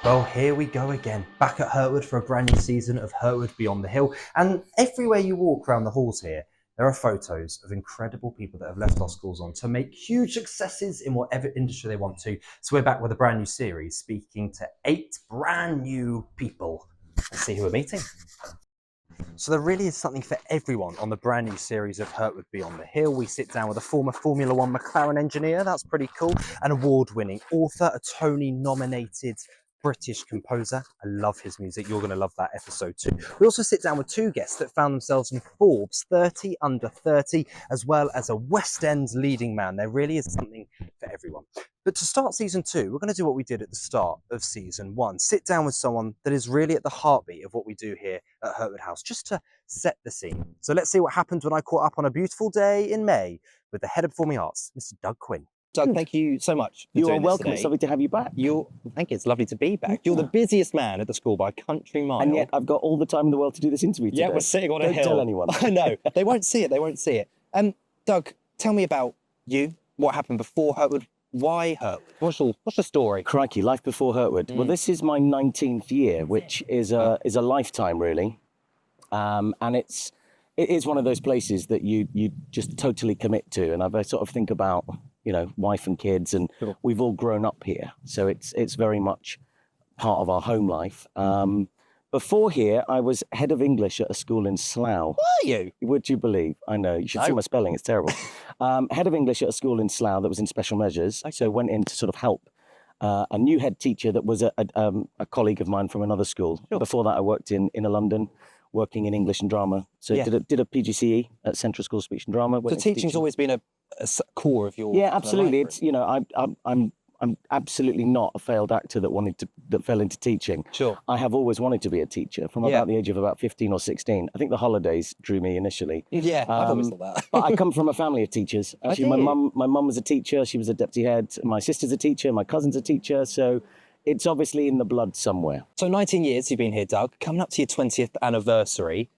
Well, here we go again, back at Hurtwood for a brand new season of Hurtwood Beyond the Hill. And everywhere you walk around the halls here, there are photos of incredible people that have left our schools on to make huge successes in whatever industry they want to. So we're back with a brand new series, speaking to 8 brand new people. Let's see who we're meeting. So there really is something for everyone on the brand new series of Hurtwood Beyond the Hill. We sit down with a former Formula One McLaren engineer, that's pretty cool, an award-winning author, a Tony-nominated British composer. I love his music. You're going to love that episode too. We also sit down with 2 guests that found themselves in Forbes 30 under 30, as well as a West End leading man. There really is something for everyone. But to start season 2, we're going to do what we did at the start of season 1. Sit down with someone that is really at the heartbeat of what we do here at Hurtwood House, just to set the scene. So let's see what happened when I caught up on a beautiful day in May with the head of performing arts, Mr. Doug Quinn. Doug, thank you so much for You are doing this welcome. today. It's lovely to have you back. Thank you. It's lovely to be back. You're the busiest man at the school by a country mile. And yet I've got all the time in the world to do this interview today. Yeah, we're sitting on a hill. Don't tell anyone. I know. They won't see it. They won't see it. Doug, tell me about you. What happened before Hurtwood? Why Hurtwood? What's the story? Crikey, life before Hurtwood. Well, this is my 19th year, which is a lifetime, really. And it is one of those places that you just totally commit to. And I sort of think about, wife and kids, and Sure. we've all grown up here. So it's very much part of our home life. Before here, I was head of English at a school in Slough. Were you? Would you believe? I know. You should see my spelling. It's terrible. Head of English at a school in Slough that was in special measures. So went in to sort of help a new head teacher that was a colleague of mine from another school. Sure. Before that, I worked in London, working in English and drama. So Yeah. did a PGCE at Central School of Speech and Drama. So teaching's always been a core of your... Yeah, absolutely. It's I'm absolutely not a failed actor that fell into teaching. Sure. I have always wanted to be a teacher from about the age of about 15 or 16. I think the holidays drew me initially. Yeah, I've always thought that. But I come from a family of teachers. Actually, my mum was a teacher. She was a deputy head. My sister's a teacher. My cousin's a teacher. So it's obviously in the blood somewhere. So 19 years you've been here, Doug, coming up to your 20th anniversary.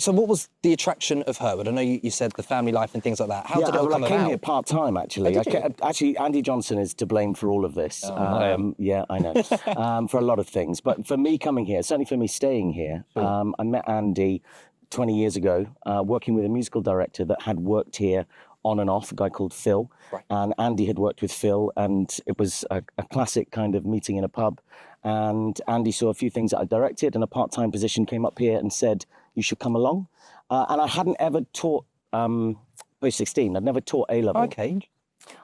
So what was the attraction of Hurtwood? I know you said the family life and things like that. How did it all come I came about? here part-time, actually. Oh, did you? Actually, Andy Johnson is to blame for all of this. no. Yeah, I know. For a lot of things. But for me coming here, certainly for me staying here, I met Andy 20 years ago, working with a musical director that had worked here on and off, a guy called Phil. Right. And Andy had worked with Phil, and it was a classic kind of meeting in a pub. And Andy saw a few things that I directed, and a part-time position came up here and said, you should come along. And I hadn't ever taught post-16. I'd never taught A-level. Okay.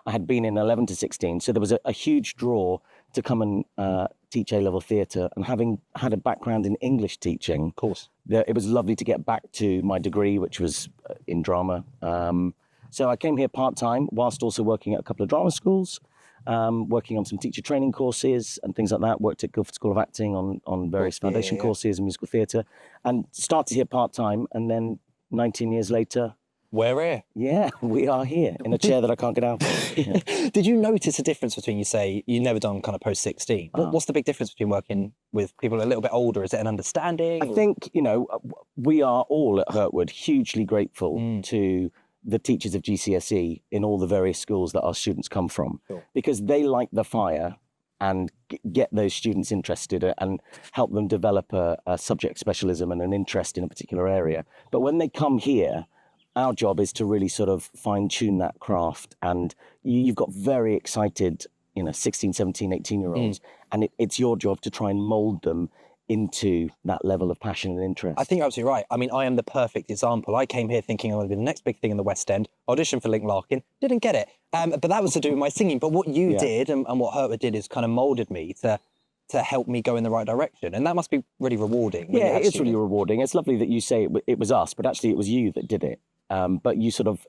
I had been in 11 to 16, so there was a huge draw to come and teach A-level theatre. And having had a background in English teaching, Of course. it was lovely to get back to my degree, which was in drama. So I came here part-time, whilst also working at a couple of drama schools, working on some teacher training courses and things like that. Worked at Guildford School of Acting on various foundation courses and musical theatre, and started here part-time. And then 19 years later, We're here. yeah, we are here in a chair that I can't get out of. Yeah. Did you notice a difference between, you say, you never done kind of post-16? What's the big difference between working with people a little bit older? Is it an understanding? I think, we are all at Hurtwood hugely grateful to the teachers of GCSE in all the various schools that our students come from, because they light the fire and get those students interested and help them develop a subject specialism and an interest in a particular area. But when they come here, our job is to really sort of fine-tune that craft. And you've got very excited, 16, 17, 18-year-olds, and it's your job to try and mould them into that level of passion and interest. I think you're absolutely right. I mean, I am the perfect example. I came here thinking I want to be the next big thing in the West End, auditioned for Link Larkin, didn't get it. But that was to do with my singing. But what you did and what Hurtwood did is kind of moulded me to help me go in the right direction. And that must be really rewarding. when you Yeah, have it's students. really rewarding. It's lovely that you say it was us, but actually it was you that did it. But you sort of,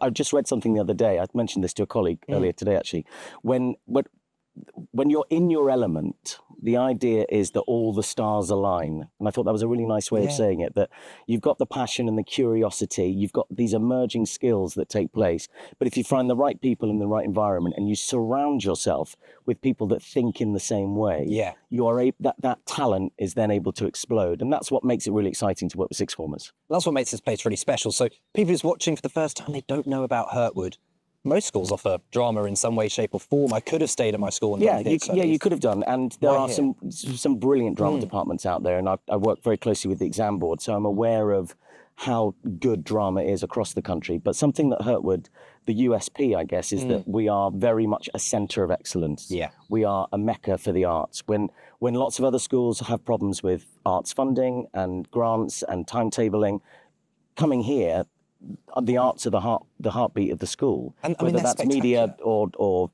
I just read something the other day. I mentioned this to a colleague earlier today, actually. When you're in your element, the idea is that all the stars align. And I thought that was a really nice way of saying it, that you've got the passion and the curiosity, you've got these emerging skills that take place. But if you find the right people in the right environment and you surround yourself with people that think in the same way, you are that talent is then able to explode. And that's what makes it really exciting to work with sixth formers. That's what makes this place really special. So people who's watching for the first time, they don't know about Hurtwood. most schools offer drama in some way, shape, or form. I could have stayed at my school and done theatre you could have done. And there are here? some brilliant drama departments out there, and I work very closely with the exam board, so I'm aware of how good drama is across the country. But something that Hurtwood, the USP, I guess, is that we are very much a centre of excellence. Yeah. We are a mecca for the arts. When lots of other schools have problems with arts funding and grants and timetabling, coming here, the arts are the heartbeat of the school. And I mean, whether that's media or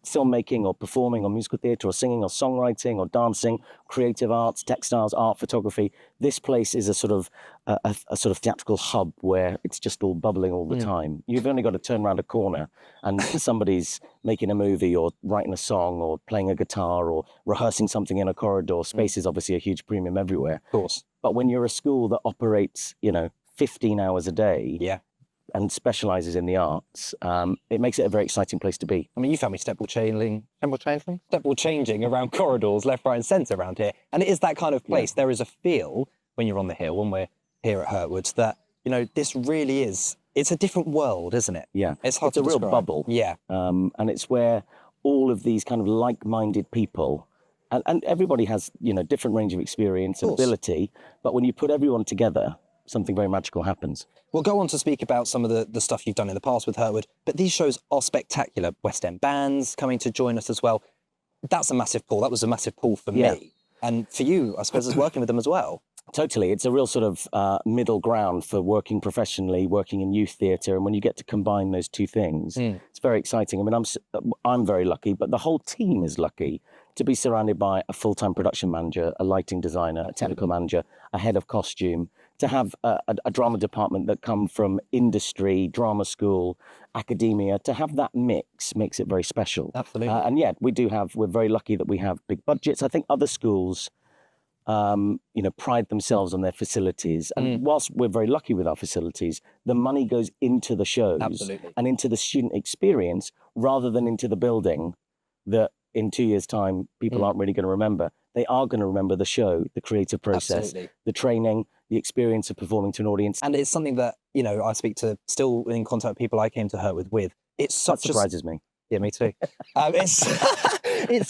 filmmaking or performing or musical theatre or singing or songwriting or dancing, creative arts, textiles, art, photography. This place is a sort of theatrical hub where it's just all bubbling all the time. You've only got to turn around a corner and somebody's making a movie or writing a song or playing a guitar or rehearsing something in a corridor. Space is obviously a huge premium everywhere. Of course. But when you're a school that operates, 15 hours a day, and specialises in the arts, it makes it a very exciting place to be. I mean, you found me step ball changing around corridors, left, right, and centre around here. And it is that kind of place. There is a feel when you're on the hill, when we're here at Hurtwood, that, this really is, it's a different world, isn't it? Yeah. It's hard to a real describe. bubble. Yeah. And it's where all of these kind of like-minded people, and everybody has, different range of experience and ability, but when you put everyone together, something very magical happens. We'll go on to speak about some of the stuff you've done in the past with Hurtwood, but these shows are spectacular. West End bands coming to join us as well. That's a massive pull. That was a massive pull for me. And for you, I suppose, is working with them as well. Totally. It's a real sort of middle ground for working professionally, working in youth theatre. And when you get to combine those two things, it's very exciting. I mean, I'm very lucky, but the whole team is lucky to be surrounded by a full-time production manager, a lighting designer, a technical manager, a head of costume, to have a drama department that come from industry, drama school, academia. To have that mix makes it very special. Absolutely. And we're very lucky that we have big budgets. I think other schools, pride themselves on their facilities. And whilst we're very lucky with our facilities, the money goes into the shows and into the student experience rather than into the building that in 2 years' time, people aren't really going to remember. They are going to remember the show, the creative process, the training, the experience of performing to an audience. And it's something that, I speak to, still in contact with people I came to Hurtwood with. That surprises me. Yeah, me too. It's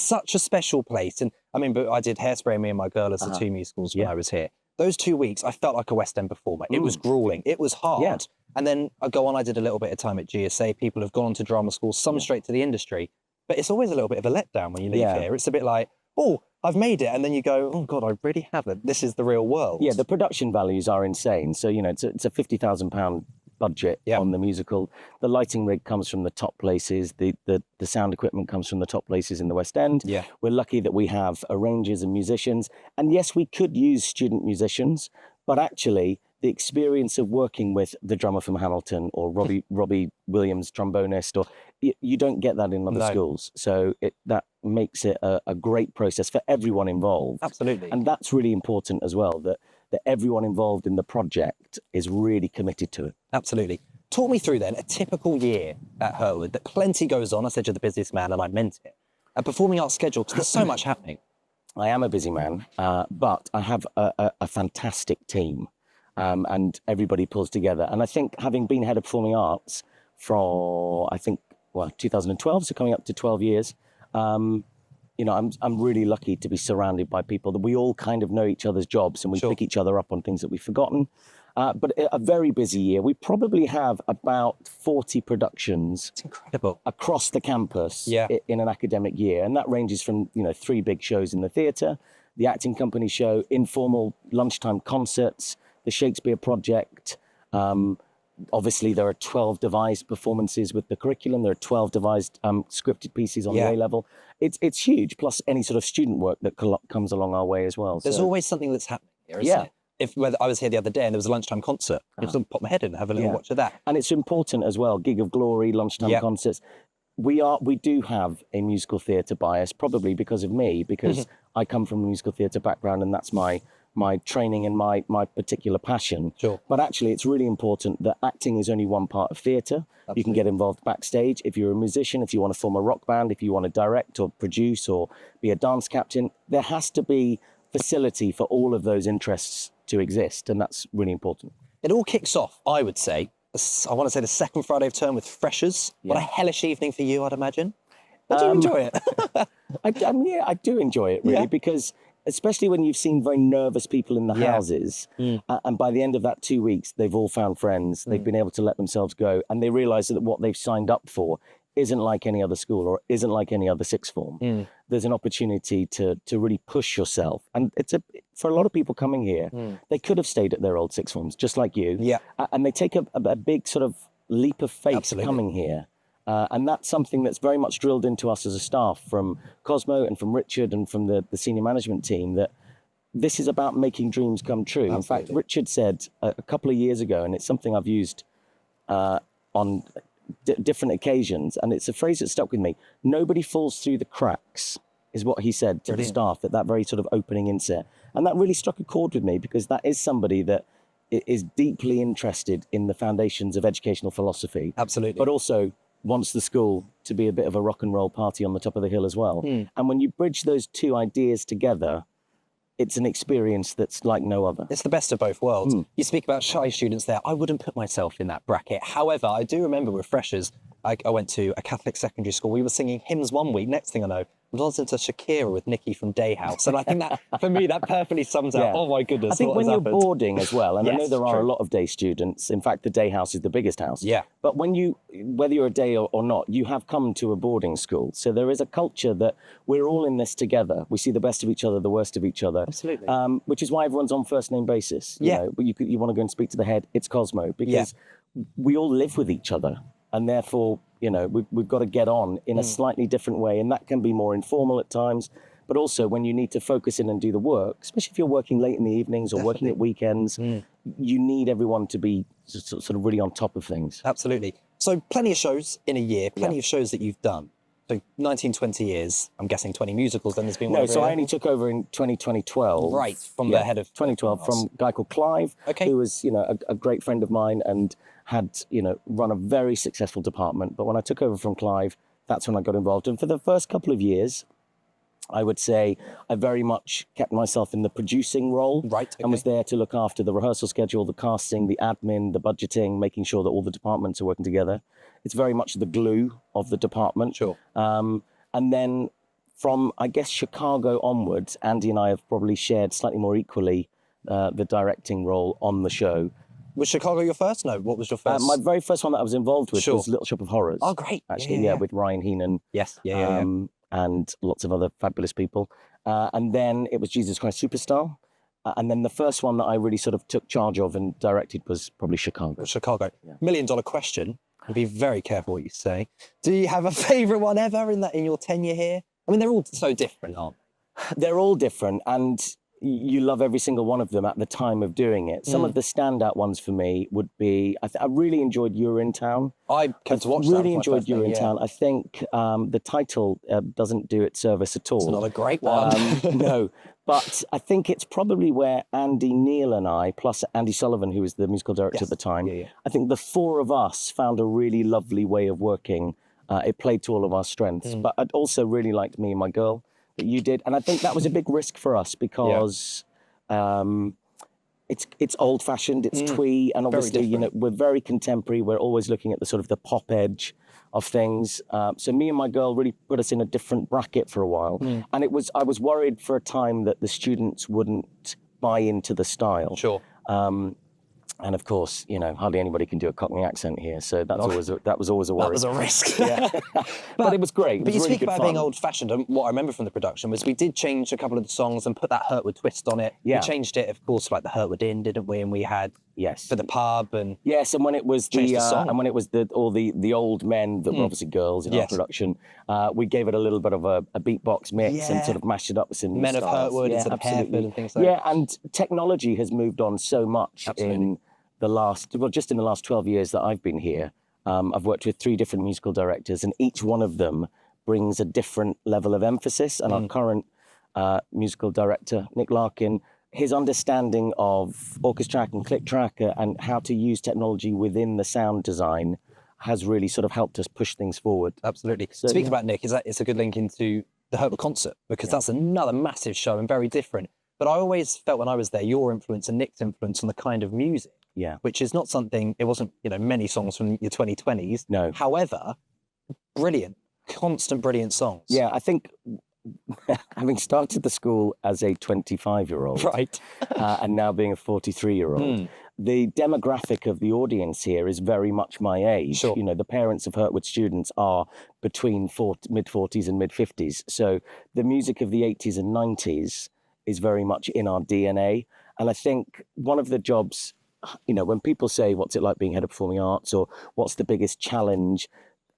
such a special place. And I mean, but I did Hairspray, Me and My Girl as the two musicals when I was here. Those 2 weeks, I felt like a West End performer. It was grueling. It was hard. Yeah. And then I go on, I did a little bit of time at GSA. People have gone on to drama school, some straight to the industry. But it's always a little bit of a letdown when you leave here. It's a bit like, oh, I've made it. And then you go, oh, God, I really haven't. This is the real world. Yeah, the production values are insane. So, it's a £50,000 budget on the musical. The lighting rig comes from the top places. The sound equipment comes from the top places in the West End. Yeah. We're lucky that we have arrangers and musicians. And yes, we could use student musicians, but actually the experience of working with the drummer from Hamilton or Robbie Williams, trombonist, or you don't get that in other schools. So that makes it a great process for everyone involved. Absolutely. And that's really important as well, that everyone involved in the project is really committed to it. Absolutely. Talk me through then a typical year at Hurtwood. That plenty goes on. I said you're the busiest man, and I meant it. A performing arts schedule, because there's so much happening. I am a busy man, but I have a fantastic team. And everybody pulls together. And I think having been head of performing arts for, 2012, so coming up to 12 years, I'm really lucky to be surrounded by people that we all kind of know each other's jobs and we pick each other up on things that we've forgotten. But a very busy year. We probably have about 40 productions. It's incredible. Across the campus in an academic year. And that ranges from, 3 big shows in the theatre, the acting company show, informal lunchtime concerts, the Shakespeare project. Obviously, there are 12 devised performances with the curriculum. There are 12 devised scripted pieces on the A level. It's huge, plus any sort of student work that comes along our way as well. There's always something that's happening here, isn't it? I was here the other day and there was a lunchtime concert, I just pop my head in and have a little watch of that. And it's important as well, Gig of Glory, lunchtime concerts. We do have a musical theatre bias, probably because of me, because I come from a musical theatre background and that's my training and my particular passion. Sure. But actually, it's really important that acting is only one part of theatre. You can get involved backstage. If you're a musician, if you want to form a rock band, if you want to direct or produce or be a dance captain, there has to be facility for all of those interests to exist. And that's really important. It all kicks off, I would say, I want to say the second Friday of term with freshers. What a hellish evening for you, I'd imagine. But do you enjoy it? I do enjoy it really, because especially when you've seen very nervous people in the houses, and by the end of that 2 weeks, they've all found friends, they've been able to let themselves go, and they realise that what they've signed up for isn't like any other school or isn't like any other sixth form. There's an opportunity to really push yourself. And for a lot of people coming here, they could have stayed at their old sixth forms, just like you. Yeah. And they take a big sort of leap of faith coming here. And that's something that's very much drilled into us as a staff from Cosmo and from Richard and from the senior management team, that this is about making dreams come true. In fact, Richard said a couple of years ago, and it's something I've used on different occasions, and it's a phrase that stuck with me: nobody falls through the cracks, is what he said to the staff at that very sort of opening inset. And that really struck a chord with me, because that is somebody that is deeply interested in the foundations of educational philosophy. Absolutely. But also wants the school to be a bit of a rock and roll party on the top of the hill as well. And when you bridge those two ideas together, it's an experience that's like no other. It's the best of both worlds. You speak about shy students there. I wouldn't put myself in that bracket. However, I do remember with freshers, I went to a Catholic secondary school. We were singing hymns one week. Next thing I know, I was listening to Shakira with Nikki from Day House. And I think that, for me, that perfectly sums out, oh my goodness, I think when you're boarding as well, and I know there are a lot of day students. In fact, the day house is the biggest house. Yeah. But whether you're a day or not, you have come to a boarding school. So there is a culture that we're all in this together. We see the best of each other, the worst of each other. Absolutely. Which is why everyone's on first name basis. You know, you want to go and speak to the head, it's Cosmo, because we all live with each other. And therefore, you know, we've got to get on in a slightly different way. And that can be more informal at times. But also when you need to focus in and do the work, especially if you're working late in the evenings or working at weekends, you need everyone to be sort of really on top of things. Absolutely. So plenty of shows in a year, plenty of shows that you've done. So 19, 20 years, I'm guessing 20 musicals, then there's been one. No, so I only took over in 2012. Right, from the head of 2012, from a guy called Clive, who was, you know, a great friend of mine and had, you know, run a very successful department. But when I took over from Clive, that's when I got involved. And for the first couple of years, I would say I very much kept myself in the producing role. Right. And was there to look after the rehearsal schedule, the casting, the admin, the budgeting, making sure that all the departments are working together. It's very much the glue of the department. Sure. And then from, I guess, Chicago onwards, Andy and I have probably shared slightly more equally the directing role on the show. Was Chicago your first? No, what was your first? My very first one that I was involved with was Little Shop of Horrors. Oh, great. Actually, with Ryan Heenan. Yes, and lots of other fabulous people. And then it was Jesus Christ Superstar. And then the first one that I really sort of took charge of and directed was probably Chicago. Chicago. Yeah. $1 million question. And be very careful what you say. Do you have a favourite one ever in your tenure here? I mean, they're all so different, aren't they? They're all different, and you love every single one of them at the time of doing it. Some of the standout ones for me would be, I really enjoyed You're in Town. I came to watch that. Really enjoyed You're in Town. I think the title doesn't do it service at all. It's not a great one. No, but I think it's probably where Andy, Neil and I, plus Andy Sullivan, who was the musical director at the time, I think the four of us found a really lovely way of working. It played to all of our strengths. But I'd also really liked Me and My Girl that you did. And I think that was a big risk for us because it's old-fashioned, it's twee, and obviously, you know, we're very contemporary. We're always looking at the sort of the pop edge of things. So Me and My Girl really put us in a different bracket for a while. And I was worried for a time that the students wouldn't buy into the style. Sure. And of course, you know, hardly anybody can do a Cockney accent here, so that was always a worry. That was a risk. But it was great. But you speak about being old-fashioned, and what I remember from the production was we did change a couple of the songs and put that Hurtwood twist on it. We changed it, of course, like the Hurtwood Inn, didn't we? And we had for the pub and and when it was the song. And when it was all the old men that were obviously girls in our production, we gave it a little bit of a beatbox mix and sort of mashed it up with some new Men styles. of Hurtwood instead of Harefoot and things like that. Yeah, and technology has moved on so much in just in the last 12 years that I've been here. I've worked with 3 different musical directors, and each one of them brings a different level of emphasis. And our current musical director, Nick Larkin, his understanding of orchestra track and click track and how to use technology within the sound design has really sort of helped us push things forward. Absolutely. So, speaking about Nick, it's a good link into the Hurtwood concert, because that's another massive show and very different. But I always felt when I was there, your influence and Nick's influence on the kind of music Yeah. which is not something, it wasn't, many songs from your 2020s. No. However, brilliant, constant brilliant songs. Yeah, I think having started the school as a 25-year-old Right. and now being a 43-year-old, the demographic of the audience here is very much my age. Sure. The parents of Hurtwood students are between mid-40s and mid-50s. So the music of the 80s and 90s is very much in our DNA. And I think one of the jobs, when people say, what's it like being head of performing arts, or what's the biggest challenge?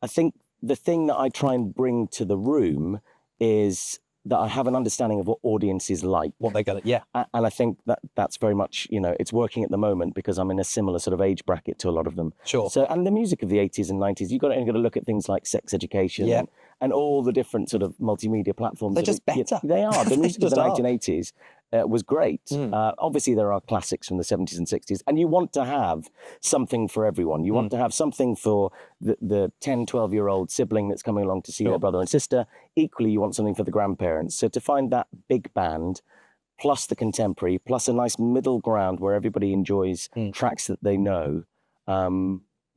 I think the thing that I try and bring to the room is that I have an understanding of what audiences like. What they're going to, yeah. And I think that's very much, it's working at the moment because I'm in a similar sort of age bracket to a lot of them. Sure. So, and the music of the 80s and 90s, you've got to look at things like sex education and all the different sort of multimedia platforms. They're just better. They are. The music of the 1980s was great. Mm. Obviously, there are classics from the 70s and 60s, and you want to have something for everyone. You want to have something for the 10, 12-year-old sibling that's coming along to see their brother and sister. Equally, you want something for the grandparents. So to find that big band, plus the contemporary, plus a nice middle ground where everybody enjoys tracks that they know,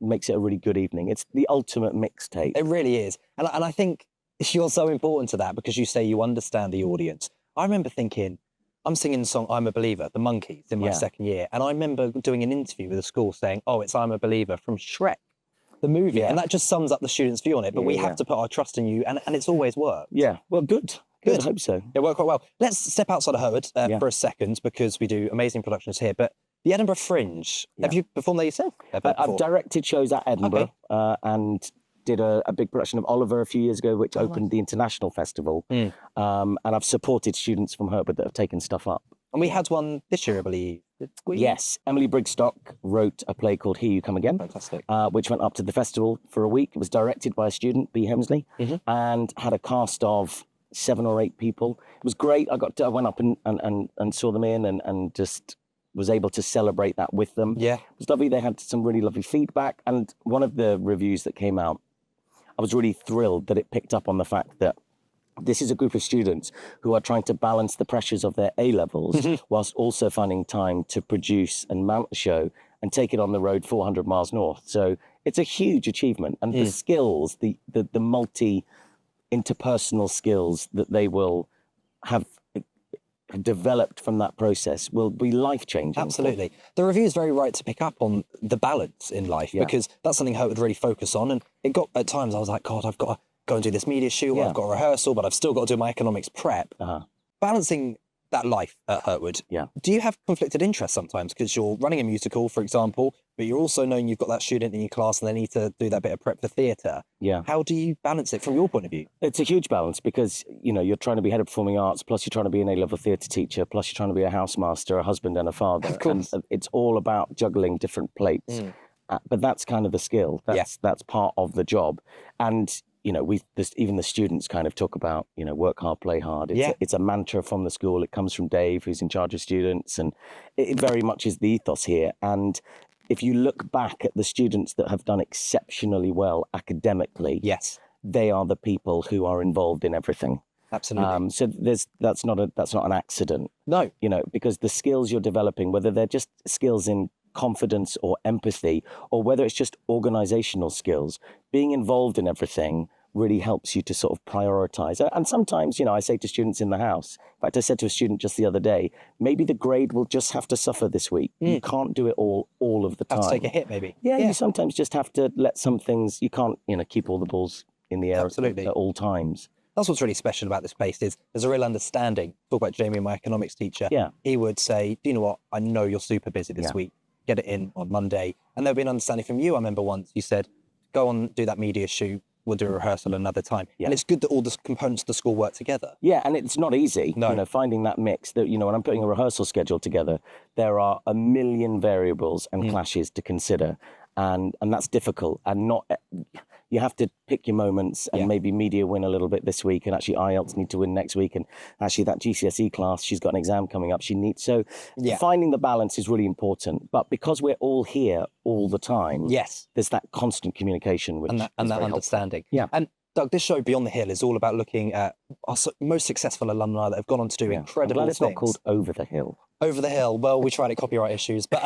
makes it a really good evening. It's the ultimate mixtape. It really is. And I think you're so important to that because you say you understand the audience. I remember thinking, I'm singing the song I'm a Believer, the Monkees, in my second year. And I remember doing an interview with a school saying, oh, it's I'm a Believer from Shrek, the movie. Yeah. And that just sums up the students' view on it. But we have to put our trust in you. And it's always worked. Yeah, well, good. I hope so. It worked quite well. Let's step outside of Hurtwood for a second because we do amazing productions here. But the Edinburgh Fringe, have you performed there yourself? I've directed shows at Edinburgh and did a big production of Oliver a few years ago, which opened the International Festival. And I've supported students from Hurtwood that have taken stuff up. And we had one this year, I believe. Yes, Emily Brigstock wrote a play called Here You Come Again, fantastic, which went up to the festival for a week. It was directed by a student, B. Hemsley, and had a cast of 7 or 8 people. It was great. I went up and saw them in and just was able to celebrate that with them. Yeah. It was lovely. They had some really lovely feedback. And one of the reviews that came out, I was really thrilled that it picked up on the fact that this is a group of students who are trying to balance the pressures of their A-levels whilst also finding time to produce and mount a show and take it on the road 400 miles north. So it's a huge achievement. And the skills, the multi-interpersonal skills that they will have developed from that process will be life-changing. Absolutely. The review is very right to pick up on the balance in life because that's something Hurtwood really focus on. And it got, at times I was like, God, I've got to go and do this media shoot, or I've got a rehearsal, but I've still got to do my economics prep. Balancing that life at Hurtwood, do you have conflicted interests sometimes? Because you're running a musical, for example, but you're also knowing you've got that student in your class and they need to do that bit of prep for theatre. Yeah. How do you balance it from your point of view? It's a huge balance because, you're trying to be head of performing arts, plus you're trying to be an A-level theatre teacher, plus you're trying to be a housemaster, a husband and a father. Of course. And it's all about juggling different plates. But that's kind of the skill. That's part of the job. And even the students kind of talk about, work hard, play hard. It's a mantra from the school. It comes from Dave, who's in charge of students, and it very much is the ethos here. And if you look back at the students that have done exceptionally well academically, they are the people who are involved in everything. Absolutely. So that's not an accident. No. Because the skills you're developing, whether they're just skills in confidence or empathy, or whether it's just organizational skills, being involved in everything really helps you to sort of prioritize. And sometimes, I say to students in the house, in fact, I said to a student just the other day, maybe the grade will just have to suffer this week. You can't do it all of the time. Have to take a hit, maybe. Yeah, you sometimes just have to let some things, you can't, keep all the balls in the air Absolutely. at all times. That's what's really special about this place is there's a real understanding. Talk about Jamie, my economics teacher. Yeah. He would say, do you know what? I know you're super busy this week. Get it in on Monday. And there'll be an understanding from you. I remember once you said, go on, do that media shoot. We'll do a rehearsal another time. Yeah. And it's good that all the components of the school work together. Yeah, and it's not easy. No. Finding that mix that, when I'm putting a rehearsal schedule together, there are a million variables and clashes to consider. And that's difficult. And you have to pick your moments, and maybe media win a little bit this week, and actually IELTS need to win next week, and actually that GCSE class, she's got an exam coming up. Finding the balance is really important. But because we're all here all the time, there's that constant communication, which and that understanding. Yeah. And Doug, this show Beyond the Hill is all about looking at our most successful alumni that have gone on to do incredible I'm glad things. it's not called Over the Hill. Over the Hill. Well, we tried it, copyright issues, but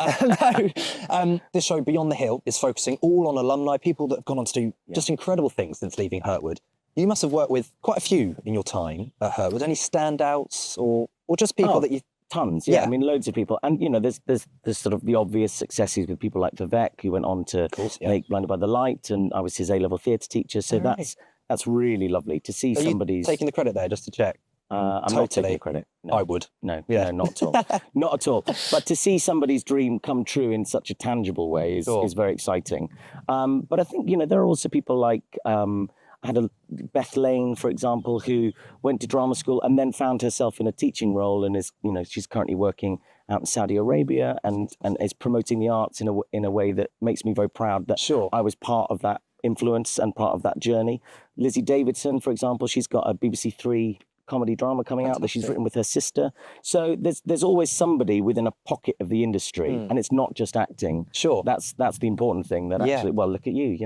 no. This show, Beyond the Hill, is focusing all on alumni, people that have gone on to do just incredible things since leaving Hurtwood. You must have worked with quite a few in your time at Hurtwood. Any standouts, or just people that you? Tons, yeah. I mean, loads of people, and there's sort of the obvious successes with people like Vivek, who went on to make Blinded by the Light, and I was his A-level theatre teacher. So that's really lovely to see somebody's taking the credit there, just to check. I'm not taking the credit. No. I would. No, not at all. Not at all. But to see somebody's dream come true in such a tangible way is very exciting. But I think, there are also people like, I had Beth Lane, for example, who went to drama school and then found herself in a teaching role and is, she's currently working out in Saudi Arabia and is promoting the arts in a way that makes me very proud that I was part of that influence and part of that journey. Lizzie Davidson, for example, she's got a BBC Three comedy drama coming out that she's written with her sister. So there's always somebody within a pocket of the industry, and it's not just acting. Sure, that's the important thing. That actually, well, look at you.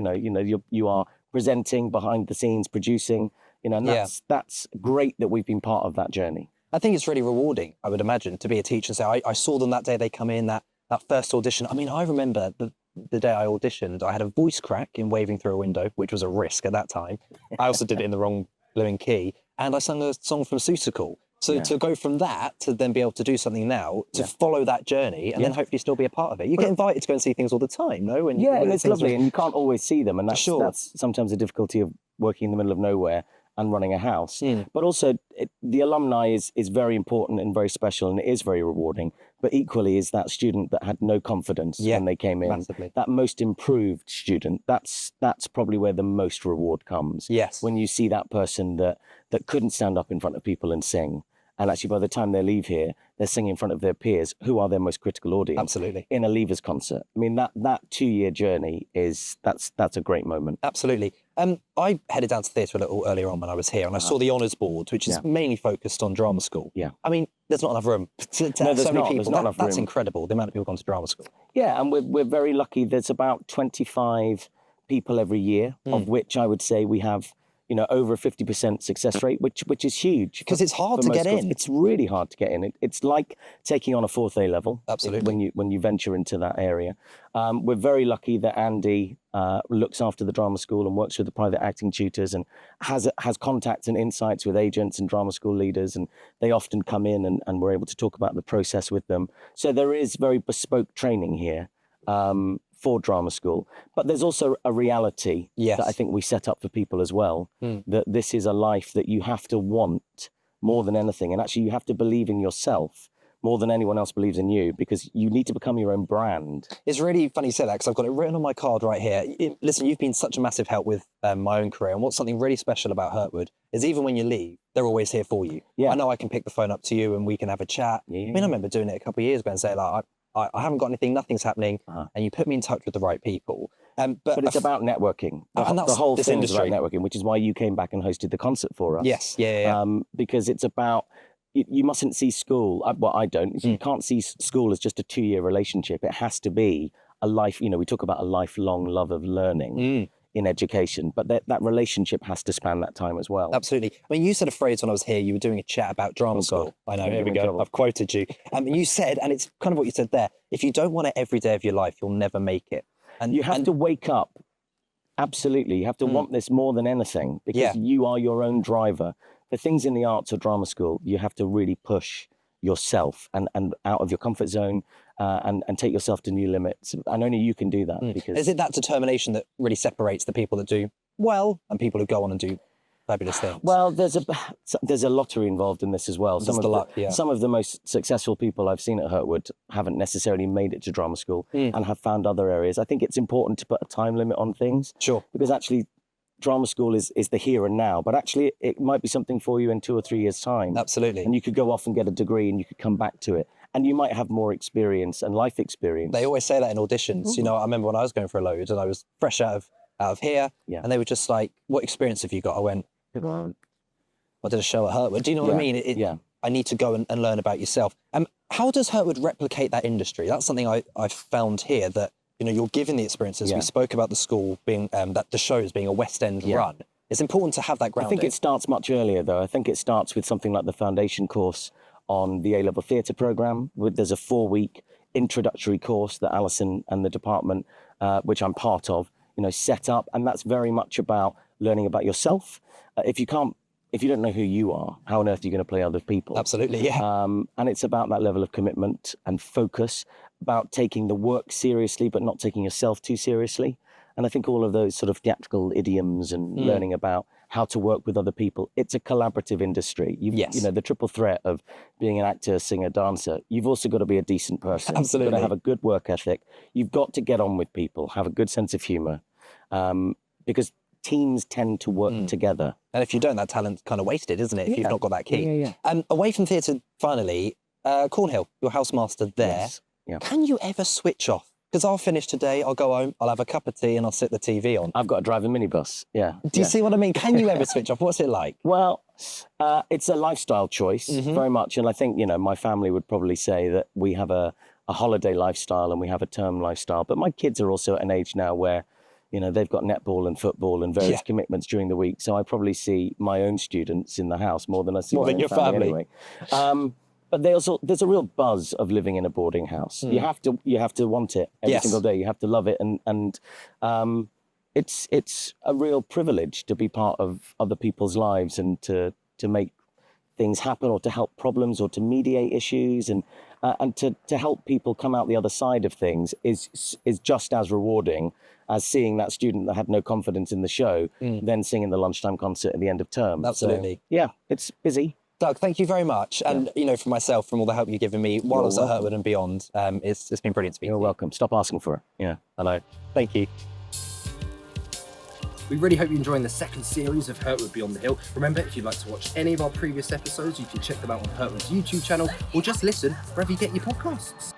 You are presenting, behind the scenes, producing. And that's great that we've been part of that journey. I think it's really rewarding, I would imagine, to be a teacher and say, I saw them that day they come in, that first audition. I mean, I remember the day I auditioned, I had a voice crack in Waving Through a Window, which was a risk at that time. I also did it in the wrong blooming key. And I sang a song from Susical. So to go from that to then be able to do something now, to follow that journey and then hopefully still be a part of it. You get invited to go and see things all the time, no? And and it's lovely. And you can't always see them. And that's sometimes the difficulty of working in the middle of nowhere and running a house. But also the alumni is very important and very special, and it is very rewarding. But equally is that student that had no confidence when they came in. Massively. That most improved student, that's probably where the most reward comes. Yes. When you see that person that couldn't stand up in front of people and sing. And actually, by the time they leave here, they're singing in front of their peers, who are their most critical audience. Absolutely. In a Leavers concert. I mean, that 2-year journey that's a great moment. Absolutely. I headed down to theatre a little earlier on when I was here, and I saw the honours board, which is mainly focused on drama school. Yeah. I mean, there's not enough room to have so many people. That's room. incredible, the amount of people gone to drama school. Yeah, and we're very lucky. There's about 25 people every year, of which I would say we have over a 50% success rate, which is huge. Because it's hard to get in. It's really hard to get in. It's like taking on a 4th A level. Absolutely. When you venture into that area. We're very lucky that Andy looks after the drama school and works with the private acting tutors and has contacts and insights with agents and drama school leaders, and they often come in and we're able to talk about the process with them. So there is very bespoke training here. For drama school, but there's also a reality that I think we set up for people as well, that this is a life that you have to want more than anything, and actually you have to believe in yourself more than anyone else believes in you, because you need to become your own brand. It's really funny you say that, because I've got it written on my card right here. Listen, you've been such a massive help with my own career, and what's something really special about Hurtwood is even when you leave, they're always here for you. I know I can pick the phone up to you and we can have a chat. I mean, I remember doing it a couple of years ago and saying, like, I haven't got anything, nothing's happening, and you put me in touch with the right people. But it's about networking. The whole thing is about networking, which is why you came back and hosted the concert for us. Yes, because it's about, you mustn't see school, well, I don't, you can't see school as just a 2-year relationship. It has to be a life, we talk about a lifelong love of learning. In education, but that relationship has to span that time as well. Absolutely. I mean, you said a phrase when I was here, you were doing a chat about drama school. I know, here we go, I've quoted you. And you said, and it's kind of what you said there, if you don't want it every day of your life, you'll never make it. And you have to wake up. Absolutely. You have to want this more than anything, because you are your own driver. The things in the arts or drama school, you have to really push yourself and out of your comfort zone, and take yourself to new limits. And only you can do that. Because is it that determination that really separates the people that do well and people who go on and do fabulous things? Well, there's a lottery involved in this as well. Some of the most successful people I've seen at Hurtwood haven't necessarily made it to drama school and have found other areas. I think it's important to put a time limit on things. Sure. Because actually, drama school is the here and now, but actually it might be something for you in 2 or 3 years' time. Absolutely. And you could go off and get a degree and you could come back to it. And you might have more experience and life experience. They always say that in auditions. I remember when I was going for a load and I was fresh out of here, and they were just like, what experience have you got? I went, I did a show at Hurtwood. Do you know what I mean? I need to go and learn about yourself. How does Hurtwood replicate that industry? That's something I've found here, that you're given the experiences. We spoke about the school being, that the shows being a West End run. It's important to have that grounding. I think it starts much earlier, though. I think it starts with something like the foundation course on the A-level theatre programme. There's a 4-week introductory course that Alison and the department, which I'm part of, set up, and that's very much about learning about yourself. If you don't know who you are, how on earth are you going to play other people? Absolutely, yeah. And it's about that level of commitment and focus, about taking the work seriously, but not taking yourself too seriously. And I think all of those sort of theatrical idioms and learning about how to work with other people. It's a collaborative industry. Yes. The triple threat of being an actor, singer, dancer. You've also got to be a decent person. Absolutely. You've got to have a good work ethic. You've got to get on with people, have a good sense of humour, because teams tend to work together. And if you don't, that talent's kind of wasted, isn't it? If you've not got that key. Yeah. Away from theatre, finally, Cornhill, your housemaster there. Yes. Yeah. Can you ever switch off? Because I'll finish today, I'll go home, I'll have a cup of tea and I'll sit the TV on. I've got to drive a minibus. Yeah. Do you see what I mean? Can you ever switch off? What's it like? Well, it's a lifestyle choice, very much. And I think, my family would probably say that we have a holiday lifestyle and we have a term lifestyle. But my kids are also at an age now where, they've got netball and football and various commitments during the week. So I probably see my own students in the house more than I see my own family. Anyway. But there's a real buzz of living in a boarding house. You have to want it every single day. You have to love it, and it's a real privilege to be part of other people's lives and to make things happen, or to help problems, or to mediate issues, and to help people come out the other side of things is just as rewarding as seeing that student that had no confidence in the show then singing the lunchtime concert at the end of term. Absolutely. So, yeah, it's busy. Doug, thank you very much. And, for myself, from all the help you've given me while I was at Hurtwood and beyond, it's been brilliant speaking. You're welcome. Stop asking for it. Yeah. I know. Thank you. We really hope you're enjoying the second series of Hurtwood Beyond the Hill. Remember, if you'd like to watch any of our previous episodes, you can check them out on Hurtwood's YouTube channel, or just listen wherever you get your podcasts.